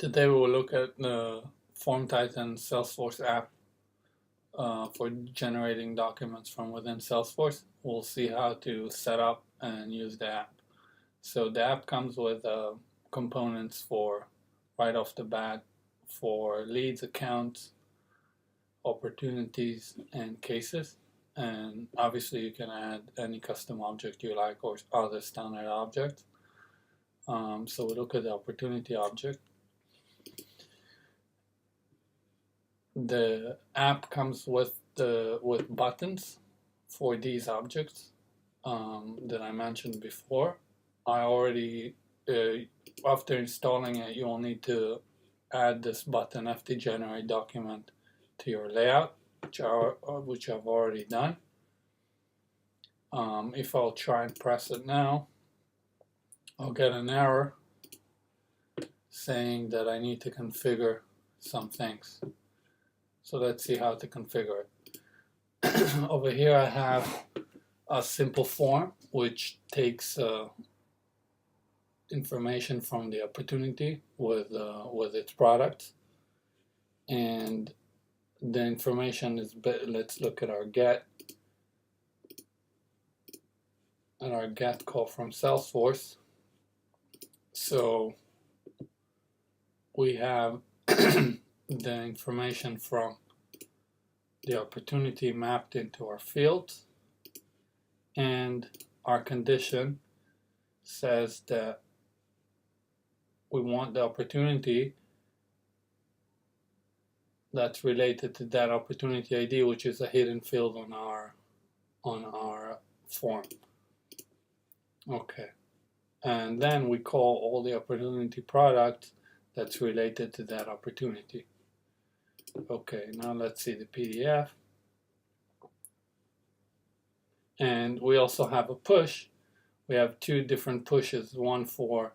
Today we will look at the FormTitan Salesforce app for generating documents from within Salesforce. We'll see how to set up and use the app. So the app comes with components for right off the bat for leads, accounts, opportunities, and cases. And obviously you can add any custom object you like or other standard objects. So we look at the opportunity object. The app comes with buttons for these objects that I mentioned before. I already after installing it, you will need to add this button FT generate document to your layout, which I've already done. If I'll try and press it now, I'll get an error saying that I need to configure some things. So let's see how to configure it. Over here I have a simple form which takes information from the opportunity with its products, and the information is, let's look at our get call from Salesforce. So we have the information from the opportunity mapped into our fields, and our condition says that we want the opportunity that's related to that opportunity ID, which is a hidden field on our form. Okay, and then we call all the opportunity products that's related to that opportunity. Okay, now let's see the PDF. And we also have a push. We have two different pushes, one for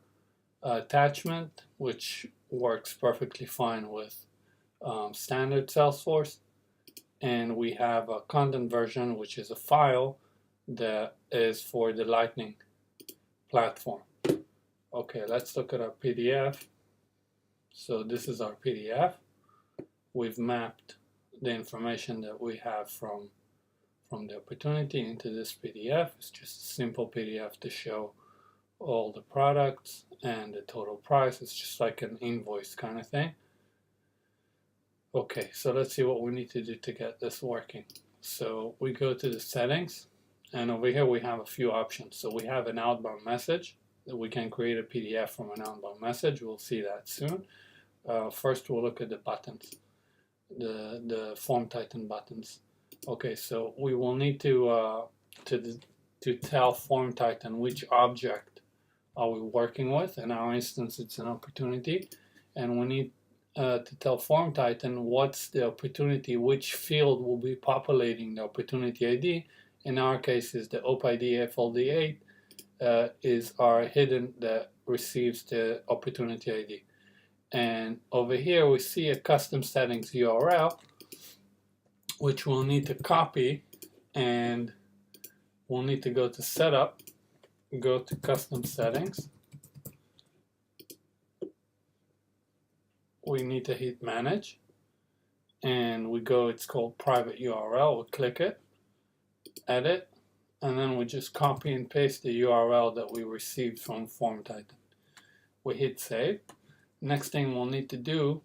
attachment, which works perfectly fine with standard Salesforce, and we have a content version, which is a file that is for the Lightning platform. Okay, let's look at our PDF. So this is our PDF. We've mapped the information that we have from the opportunity into this PDF. It's just a simple PDF to show all the products and the total price. It's just like an invoice kind of thing. Okay, so let's see what we need to do to get this working. So we go to the settings, and over here we have a few options. So we have an outbound message, that we can create a PDF from an outbound message. We'll see that soon. First we'll look at the buttons, the FormTitan buttons. Okay, so we will need to tell FormTitan which object are we working with. In our instance, it's an opportunity, and we need to tell FormTitan what's the opportunity, which field will be populating the opportunity ID. In our case, is the OPID FLD8 is our hidden that receives the opportunity ID. And over here we see a custom settings URL, which we'll need to copy, and we'll need to go to setup, go to custom settings. We need to hit manage, and we go, it's called private URL. We click it, edit, and then we just copy and paste the URL that we received from FormTitan. We hit save. Next thing we'll need to do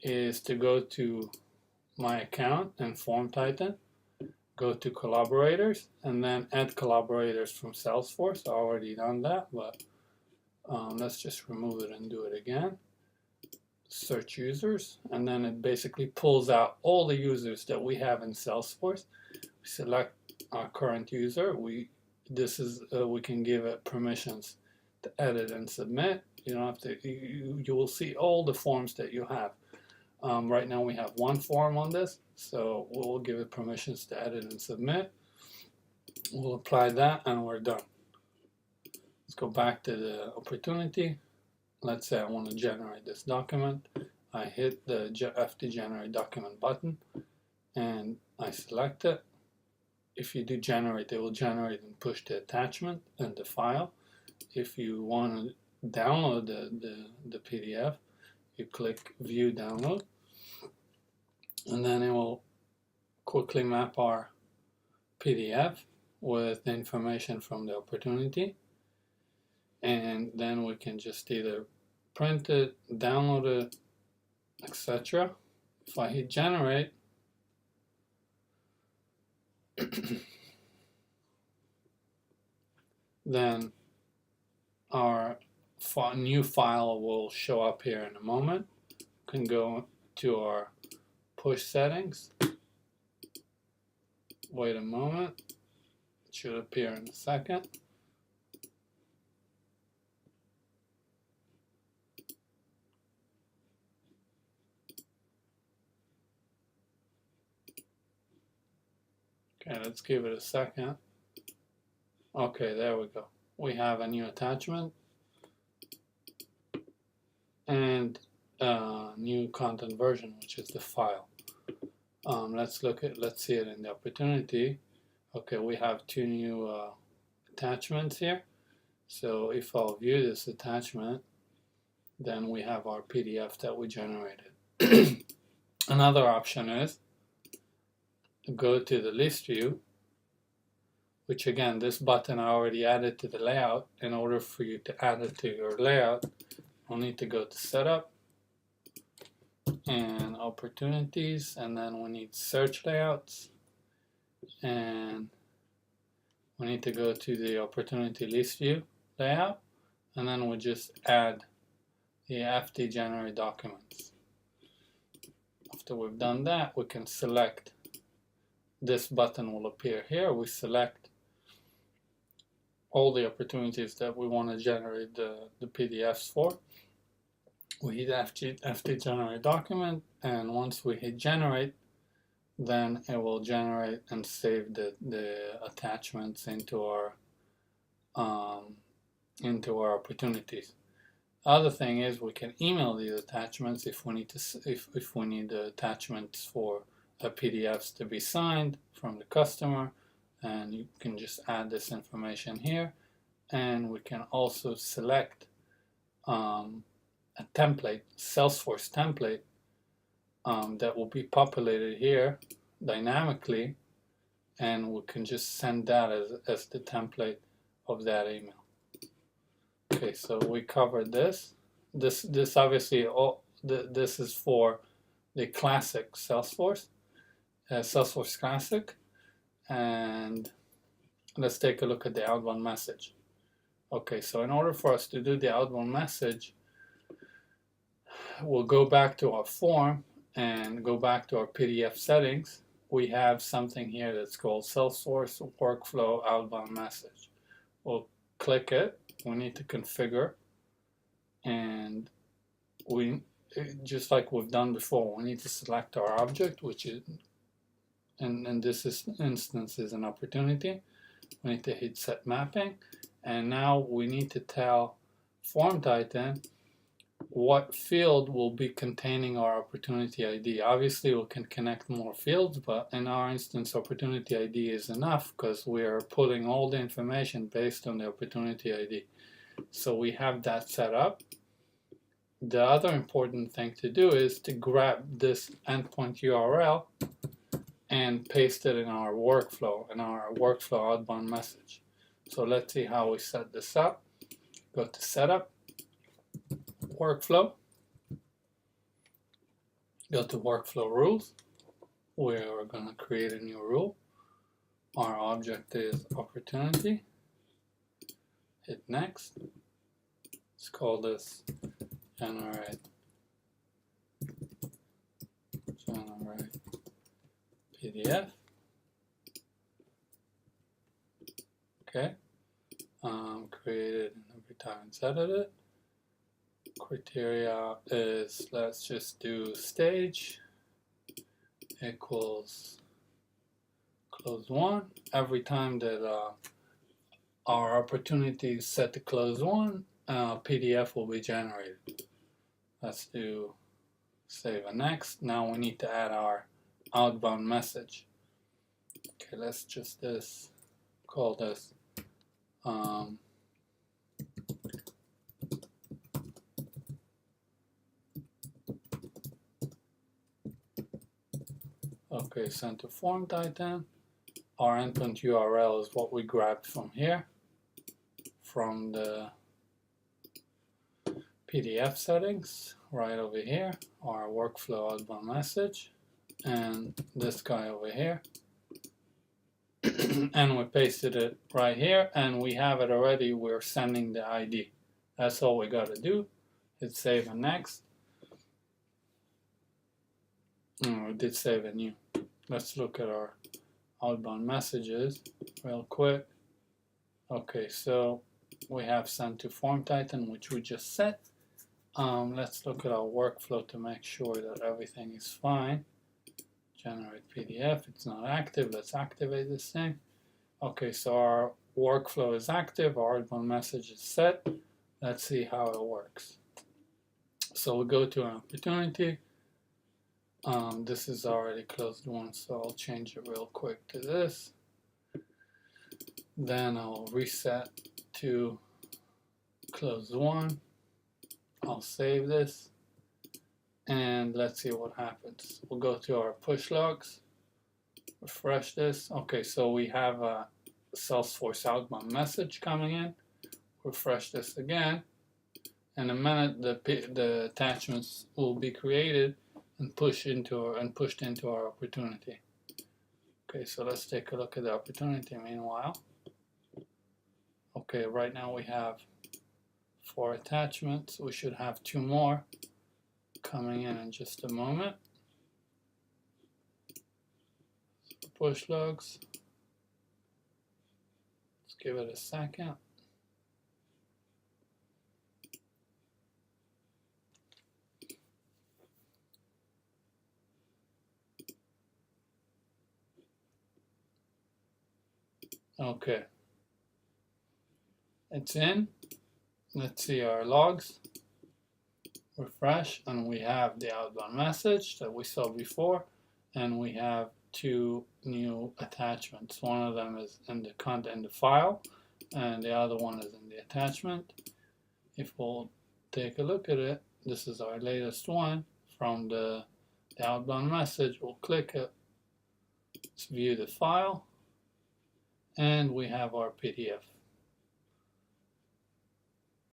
is to go to my account and FormTitan, go to Collaborators, and then add Collaborators from Salesforce. I already done that, but let's just remove it and do it again. Search users, and then it basically pulls out all the users that we have in Salesforce. We select our current user. We can give it permissions to edit and submit. You don't have to. You will see all the forms that you have. Right now we have one form on this, so we'll give it permissions to edit and submit. We'll apply that, and we're done. Let's go back to the opportunity. Let's say I want to generate this document. I hit the FT generate document button, and I select it. If you do generate, it will generate and push the attachment and the file. If you want to download the PDF, you click View Download, and then it will quickly map our PDF with the information from the opportunity, and then we can just either print it, download it, etc. If I hit generate, then our new file will show up here in a moment. We can go to our push settings. Wait a moment, it should appear in a second. Okay, let's give it a second. Okay, there we go. We have a new attachment and a new content version, which is the file. Let's see it in the opportunity. Okay, we have two new attachments here. So if I'll view this attachment, then we have our PDF that we generated. Another option is go to the list view, which again, this button I already added to the layout. In order for you to add it to your layout, you'll need to go to Setup and Opportunities, and then we need Search Layouts, and we need to go to the Opportunity List View layout, and then we just add the FD Generate Documents. After we've done that, we can select, this button will appear here. We select all the opportunities that we want to generate the PDFs for. We hit FD Generate Document, and once we hit Generate, then it will generate and save the attachments into our opportunities. Other thing is we can email these attachments if we need if we need the attachments for PDFs to be signed from the customer, and you can just add this information here. And we can also select a template, Salesforce template, that will be populated here dynamically, and we can just send that as the template of that email. Okay, so we covered this. This obviously this is for the classic Salesforce, Salesforce Classic, and let's take a look at the outbound message. Okay, so in order for us to do the outbound message, we'll go back to our form and go back to our PDF settings. We have something here that's called Salesforce Workflow Outbound Message. We'll click it. We need to configure, and we, just like we've done before, we need to select our object, which is, in this instance, is an opportunity. We need to hit Set Mapping, and now we need to tell Form Titan what field will be containing our opportunity ID. Obviously, we can connect more fields, but in our instance, opportunity ID is enough because we are putting all the information based on the opportunity ID. So we have that set up. The other important thing to do is to grab this endpoint URL and paste it in our workflow outbound message. So let's see how we set this up. Go to Setup, Workflow, go to Workflow Rules, where we're going to create a new rule. Our object is opportunity. Hit Next. Let's call this Generate PDF. Okay. Created and every time it's edited. Criteria is, let's just do stage equals close one. Every time that our opportunity is set to close one, PDF will be generated. Let's do save and next. Now we need to add our outbound message. Okay, let's just call this Okay, send to form titan. Our endpoint URL is what we grabbed from here, from the PDF settings, right over here, our workflow outbound message, and this guy over here. And we pasted it right here, and we have it already. We're sending the ID. That's all we got to do. Hit save and next. We did save a new. Let's look at our outbound messages real quick. Okay, so we have sent to form titan, which we just set. Let's look at our workflow to make sure that everything is fine. Generate PDF, it's not active. Let's activate this thing. Okay, so our workflow is active, our outbound message is set. Let's see how it works. So we go to an opportunity. This is already closed one, so I'll change it real quick to this. Then I'll reset to closed one. I'll save this, and let's see what happens. We'll go to our push logs, refresh this. Okay, so we have a Salesforce outbound message coming in. Refresh this again. In a minute, the attachments will be created and pushed into our opportunity. Okay, so let's take a look at the opportunity meanwhile. Okay, right now we have 4 attachments. We should have 2 more coming in just a moment. Push logs. Let's give it a second. Okay, it's in. Let's see our logs. Refresh, and we have the outbound message that we saw before, and we have 2 new attachments. One of them is in the content in the file, and the other one is in the attachment. If we'll take a look at it, this is our latest one from the outbound message. We'll click it. Let's view the file. And we have our PDF.